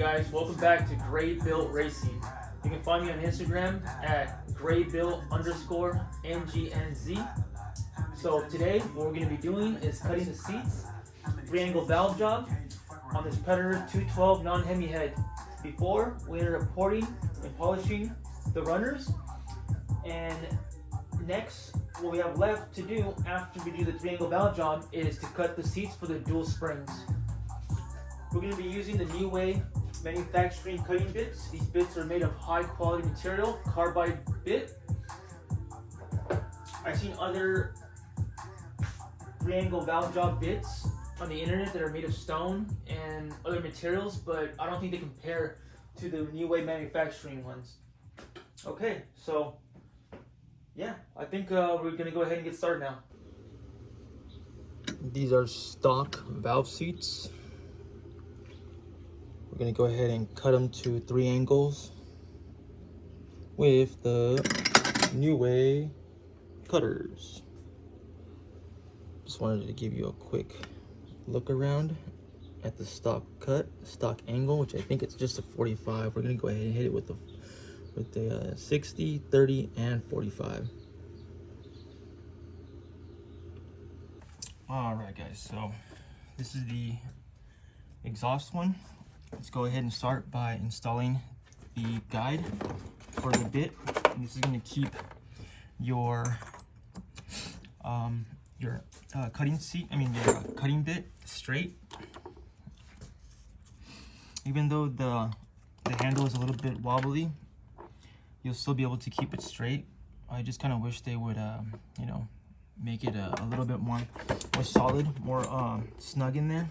guys, welcome back to Gray Built Racing. You can find me on Instagram at graybuilt_MGNZ. So today what we're going to be doing is cutting the seats, 3-angle valve job on this Predator 212 non-Hemi head. Before, we ended up porting and polishing the runners, and next what we have left to do after we do the 3-angle valve job is to cut the seats for the dual springs. We're going to be using the New Way manufacturing cutting bits. These bits are made of high quality material, carbide bit. I've seen other 3-angle valve job bits on the internet that are made of stone and other materials, but I don't think they compare to the New Way manufacturing ones. Okay, so yeah, I think we're gonna go ahead and get started now. These are stock valve seats. We're gonna go ahead and cut them to 3 angles with the New Way cutters. Just wanted to give you a quick look around at the stock angle, which I think it's just a 45. We're gonna go ahead and hit it with the 60, 30, and 45. All right, guys. So this is the exhaust one. Let's go ahead and start by installing the guide for the bit. And this is going to keep your cutting bit straight. Even though the handle is a little bit wobbly, you'll still be able to keep it straight. I just kind of wish they would, make it a little bit more solid, more snug in there.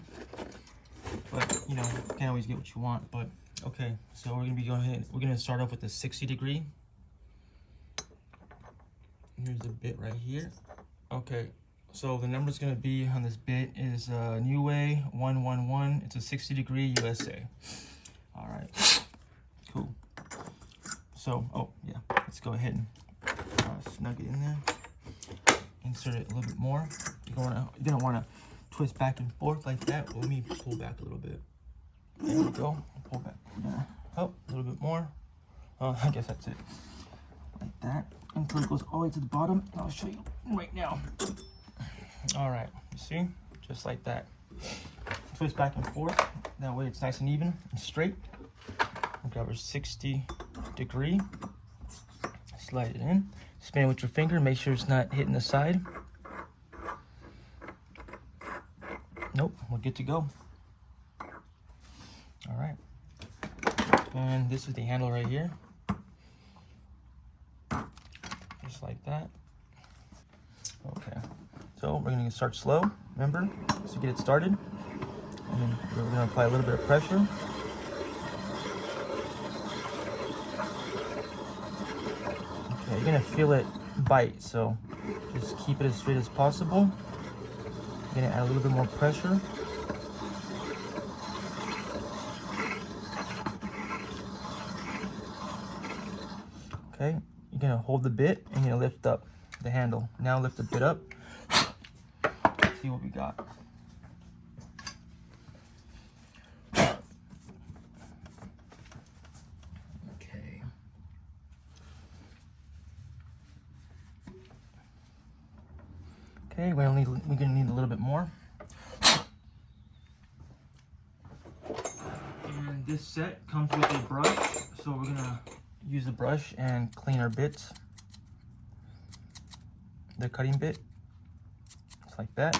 But you can't always get what you want. But okay, so we're gonna start off with the 60 degree. Here's the bit right here. Okay, so the number is gonna be on this bit is New Way 111. It's a 60 degree USA. All right, cool. So let's go ahead and snug it in there. Insert it a little bit more. You don't want to twist back and forth like that. Let me pull back a little bit. There we go. Pull back. Oh, a little bit more. I guess that's it. Like that. Until it goes all the way to the bottom. And I'll show you right now. All right. You see? Just like that. Twist back and forth. That way it's nice and even and straight. We'll grab our 60 degree. Slide it in. Spin it with your finger. Make sure it's not hitting the side. Nope, we're good to go. All right. And this is the handle right here. Just like that. Okay. So we're gonna start slow, remember, to get it started. And then we're gonna apply a little bit of pressure. Okay, you're gonna feel it bite, so just keep it as straight as possible. Gonna add a little bit more pressure. Okay, you're gonna hold the bit and you're gonna lift up the handle. Now lift the bit up. Let's see what we got. Okay. Okay, we're gonna need a little bit more. And this set comes with a brush, so we're gonna use the brush and clean our bits. The cutting bit, just like that.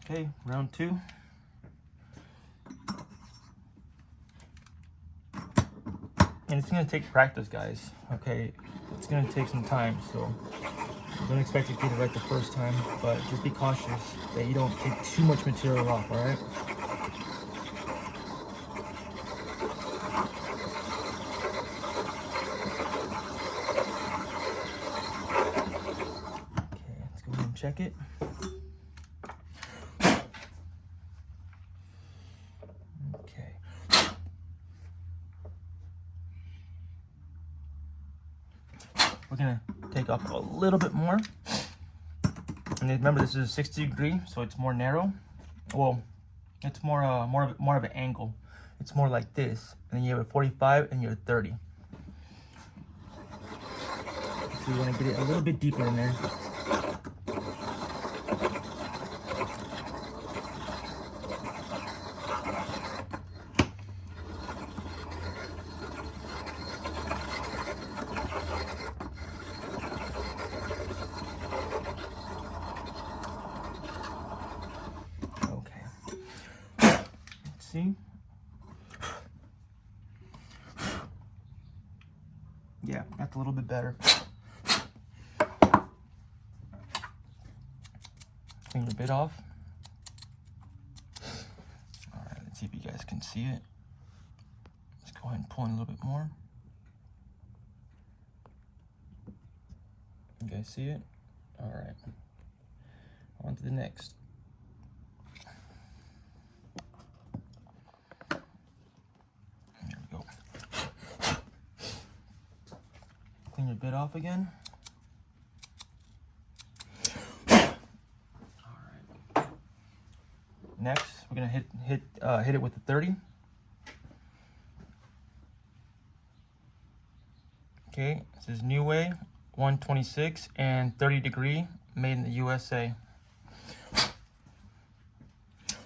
Okay, round 2. And it's gonna take practice, guys. Okay, it's gonna take some time, so don't expect to get it right the first time, but just be cautious that you don't take too much material off, all right? Okay, let's go ahead and check it. Okay. We're gonna take off a little bit more. And remember, this is a 60 degree, so it's more narrow. Well, it's more of an angle. it's more like this. And then you have a 45 and you're 30. So you want to get it a little bit deeper in there. See? Yeah, that's a little bit better. Clean your bit off. All right, let's see if you guys can see it. Let's go ahead and pull in a little bit more. You guys see it? All right. On to the next. Clean your bit off again. All right. Next, we're gonna hit it with the 30. Okay, this is New Way 126 and 30 degree, made in the USA.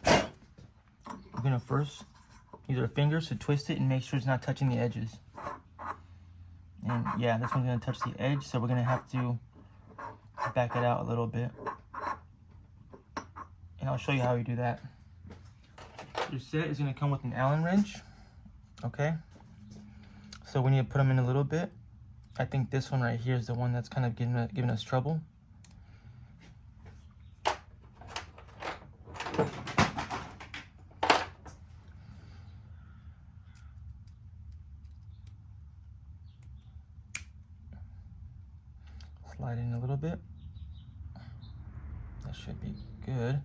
We're gonna first use our fingers to twist it and make sure it's not touching the edges. And yeah, this one's gonna touch the edge, so we're gonna have to back it out a little bit. And I'll show you how we do that. Your set is gonna come with an Allen wrench, okay? So we need to put them in a little bit. I think this one right here is the one that's kind of giving us trouble. Slide in a little bit. That should be good.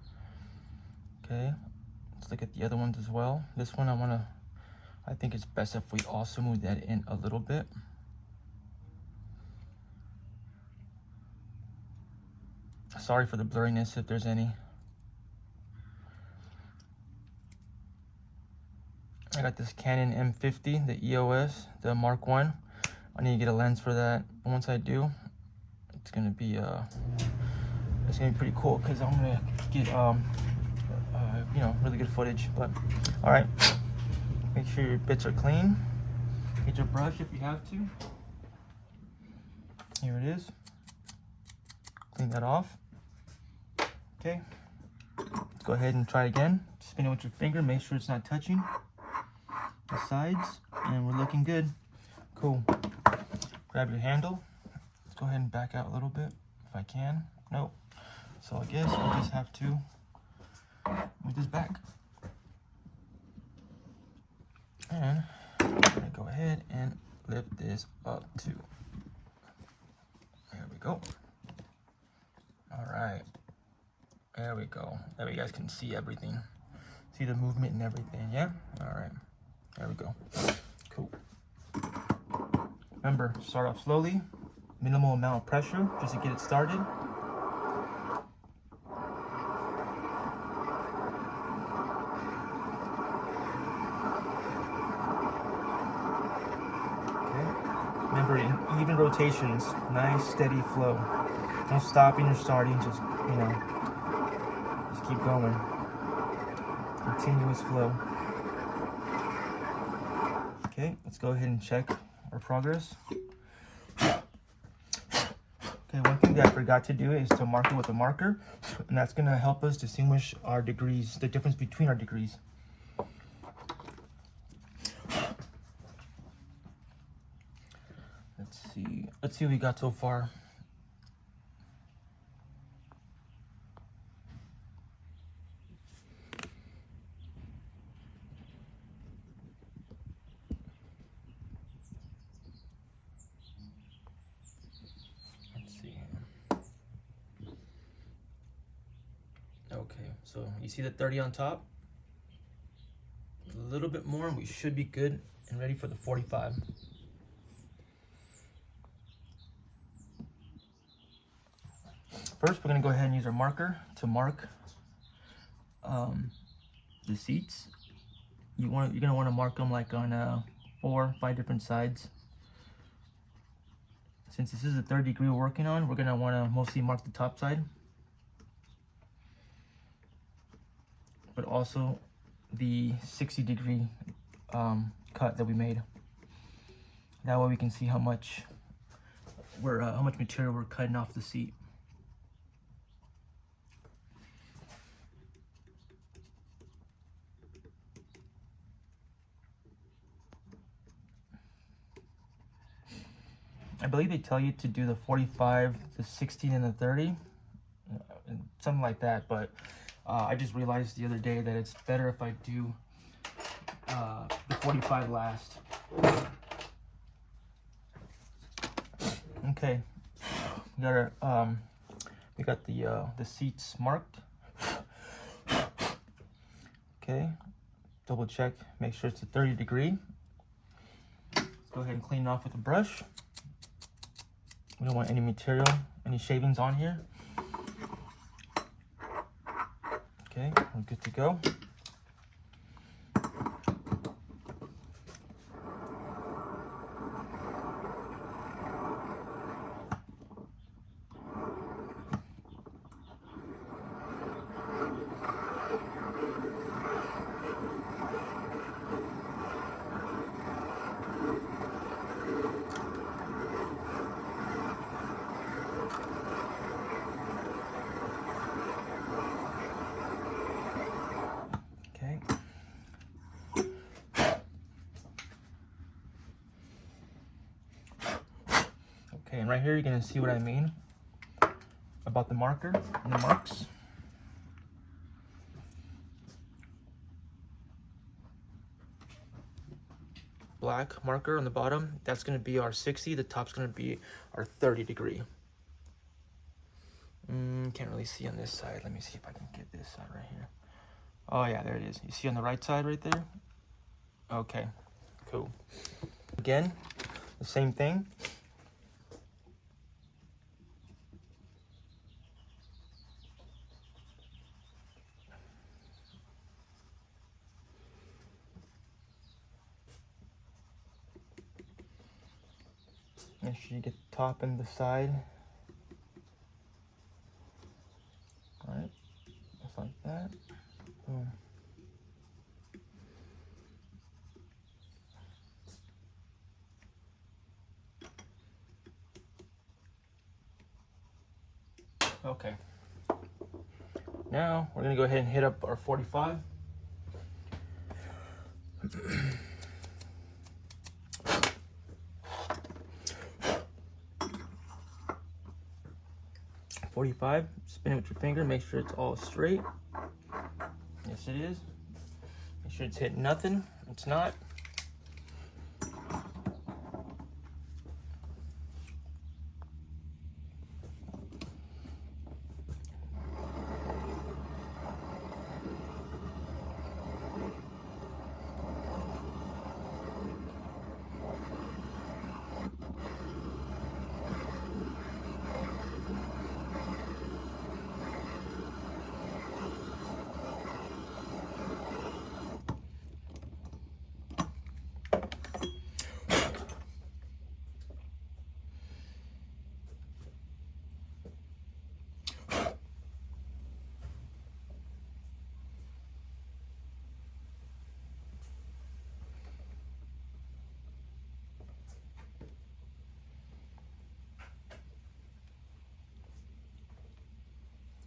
Okay, let's look at the other ones as well. This one I think it's best if we also move that in a little bit. Sorry for the blurriness if there's any. I got this Canon M50, the EOS, the Mark 1. I need to get a lens for that. Once I do, it's gonna be pretty cool because I'm gonna get you know, really good footage. But all right, make sure your bits are clean. Get your brush if you have to. Here it is. Clean that off. Okay, let's go ahead and try again. Spin it with your finger, make sure it's not touching the sides, and we're looking good. Cool. Grab your handle. Let's go ahead and back out a little bit if I can. Nope. So I guess we'll just have to move this back. And I'm gonna go ahead and lift this up too. There we go. All right. There we go. There you guys can see everything. See the movement and everything, yeah? All right. There we go. Cool. Remember, start off slowly, minimal amount of pressure just to get it started. Okay. Remember, in even rotations, nice steady flow. No stopping or starting, just, you know, just keep going. Continuous flow. Okay, let's go ahead and check our progress. Okay, one thing that I forgot to do is to mark it with a marker, and that's gonna help us distinguish our degrees, the difference between our degrees. Let's see what we got so far. Okay, so you see the 30 on top? A little bit more and we should be good and ready for the 45. First, we're gonna go ahead and use our marker to mark the seats. you're gonna want to mark them like on 4 or 5 different sides. Since this is a 30 degree we're working on, we're gonna want to mostly mark the top side, but also the 60 degree cut that we made. That way we can see how much material we're cutting off the seat. I believe they tell you to do the 45, the 16, and the 30, something like that. But I just realized the other day that it's better if I do the 45 last. Okay, we got the seats marked. Okay, double check, make sure it's a 30 degree. Let's go ahead and clean it off with a brush. We don't want any material, any shavings on here. Okay, we're good to go. Okay, and right here you're gonna see what I mean about the marker and the marks. Black marker on the bottom, that's gonna be our 60, the top's gonna be our 30 degree. Can't really see on this side. Let me see if I can get this side right here. Oh yeah, there it is. You see on the right side right there? Okay, cool. Again, the same thing. Make sure you get the top and the side. All right, just like that. Boom. Okay. Now we're gonna go ahead and hit up our 45. 45, spin it with your finger, make sure it's all straight. Yes, it is. Make sure it's hitting nothing. It's not.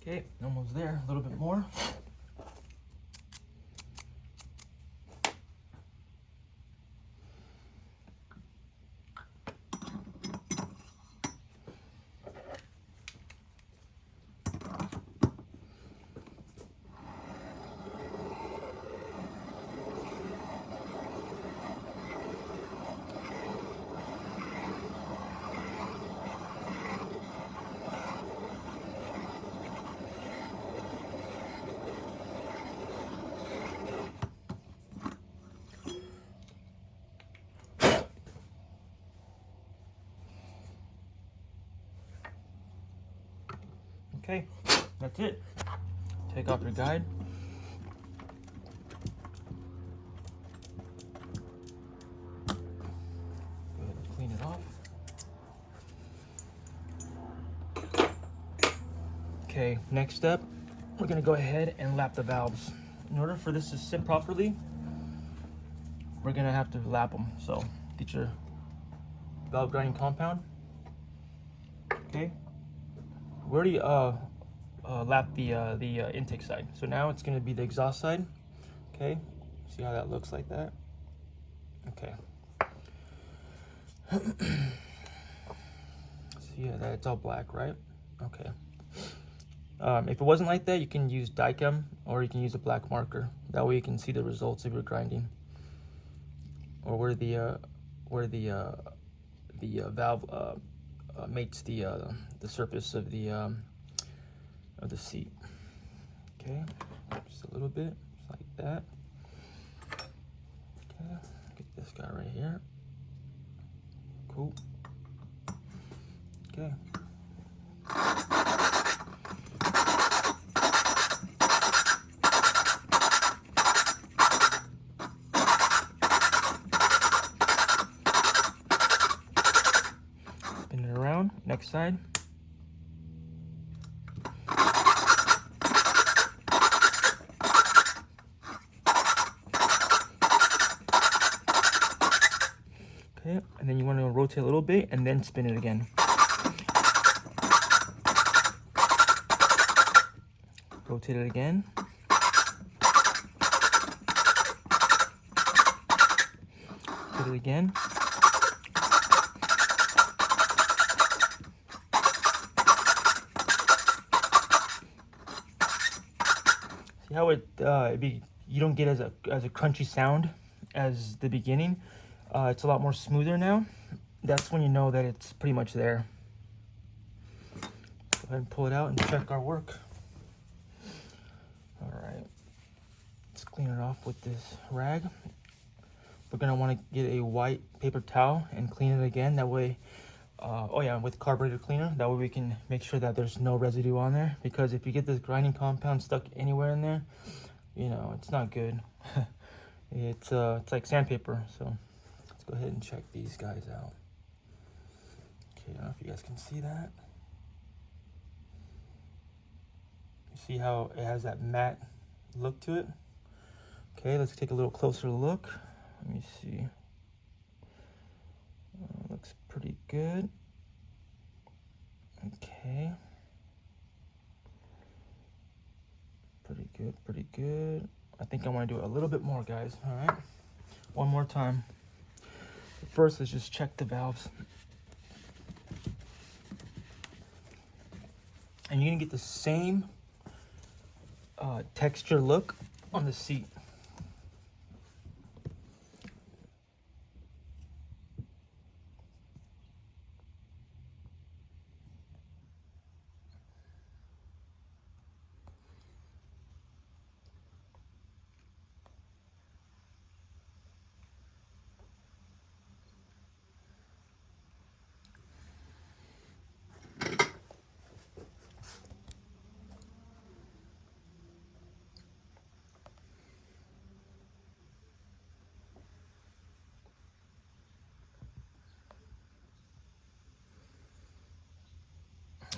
Okay, almost there, a little bit more. Okay, that's it. Take off your guide. Okay, next step, we're gonna go ahead and lap the valves. In order for this to sit properly, we're gonna have to lap them. So get your valve grinding compound. Okay, we already lapped the intake side. So now it's gonna be the exhaust side. Okay, see how that looks like that? Okay. See that it's all black, right? Okay. If it wasn't like that, you can use Dychem or you can use a black marker. That way you can see the results of your grinding, or where the valve mates the surface of the seat. Okay, just a little bit, just like that. Okay, get this guy right here. Cool. Okay. Spin it around. Next side. Okay, and then you want to rotate a little bit and then spin it again. Rotate it again. Rotate it again. See how you don't get as a crunchy sound as the beginning. It's a lot more smoother now. That's when you know that it's pretty much there. Go ahead and pull it out and check our work. All right, let's clean it off with this rag. We're gonna want to get a white paper towel and clean it again. That way, oh yeah, with carburetor cleaner. That way we can make sure that there's no residue on there. Because if you get this grinding compound stuck anywhere in there, you know, it's not good. It's like sandpaper. So let's go ahead and check these guys out. Okay, I don't know if you guys can see that. You see how it has that matte look to it? Okay, let's take a little closer look. Let me see. Looks pretty good. Okay. Pretty good, pretty good. I think I want to do it a little bit more, guys. All right. One more time. First, let's just check the valves. And you're going to get the same texture look on the seat.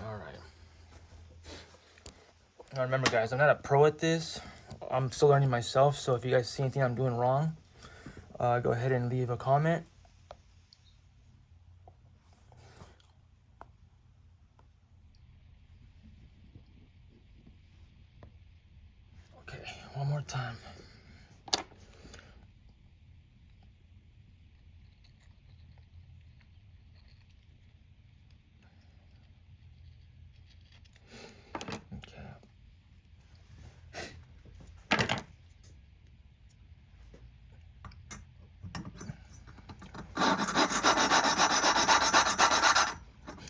All right. Now remember, guys, I'm not a pro at this. I'm still learning myself. So if you guys see anything I'm doing wrong, go ahead and leave a comment. Okay, one more time.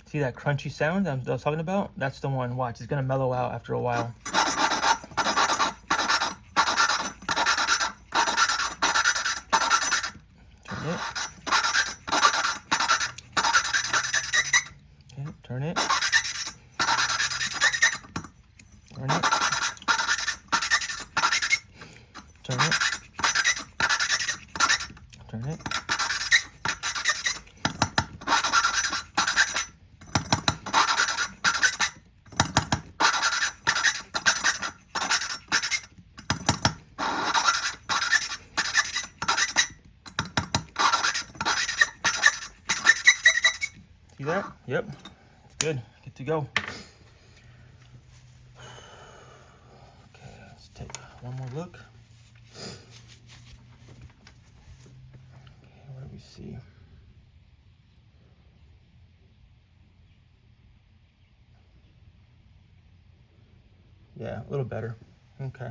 See that crunchy sound that I was talking about? That's the one. Watch, it's gonna mellow out after a while. Turn it. Okay, turn it. Turn it. Turn it. Turn it. that? Yep, it's good. Good to go. Okay, let's take one more look. Okay, what do we see? Yeah, a little better. Okay.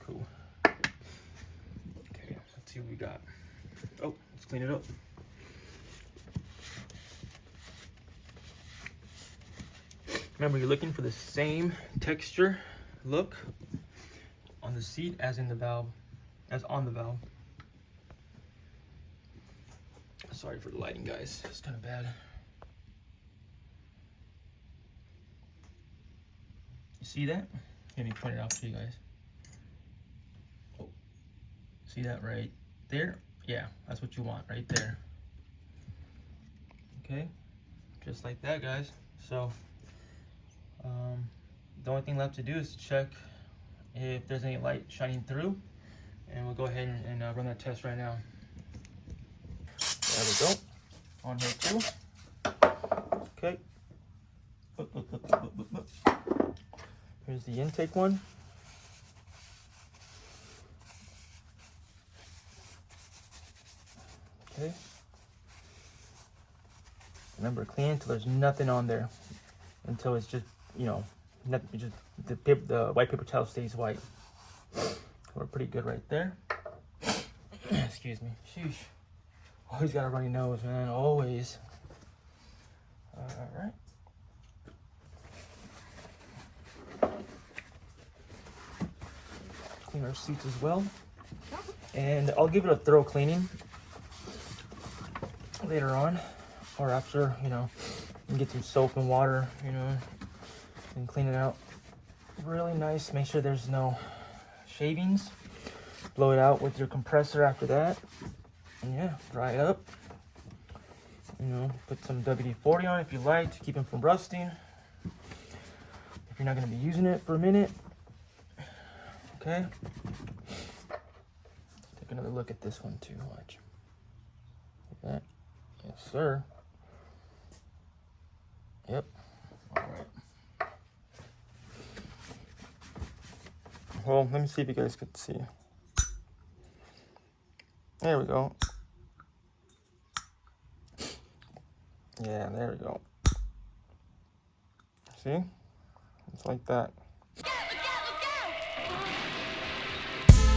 Cool. Okay, let's see what we got. Oh, let's clean it up. Remember, you're looking for the same texture look on the seat as in the valve, as on the valve. Sorry for the lighting, guys. It's kind of bad. You see that? Let me point it out for you guys. Oh, see that right there? Yeah, that's what you want right there. Okay, just like that, guys. So the only thing left to do is check if there's any light shining through, and we'll go ahead and run that test right now. There we go. On here too. Okay. Here's the intake one. Okay. Remember, clean until there's nothing on there. Until it's just, you know, nothing, just the white paper towel stays white. We're pretty good right there. Excuse me. Sheesh. Always got a runny nose, man. Always. All right. Clean our seats as well. And I'll give it a thorough cleaning later on, or after, you know, and get some soap and water, you know, and clean it out really nice. Make sure there's no shavings. Blow it out with your compressor after that. And yeah, dry it up. You know, put some WD-40 on it if you like to keep them from rusting. If you're not going to be using it for a minute. Okay. Take another look at this one too. Watch. Like that. Yes, sir. Yep. All right. Well, let me see if you guys could see. There we go. Yeah, there we go. See? It's like that.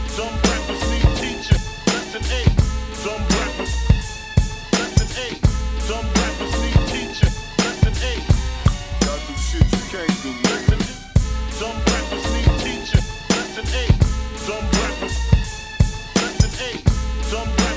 Some rappers need teaching. Lesson 8. Some rappers. Lesson 8. Some rappers need teaching. Lesson 8. Y'all do shit you can't do. Lesson 8. Some rappers need teaching. Lesson 8. Some rappers. Lesson 8. Some rappers.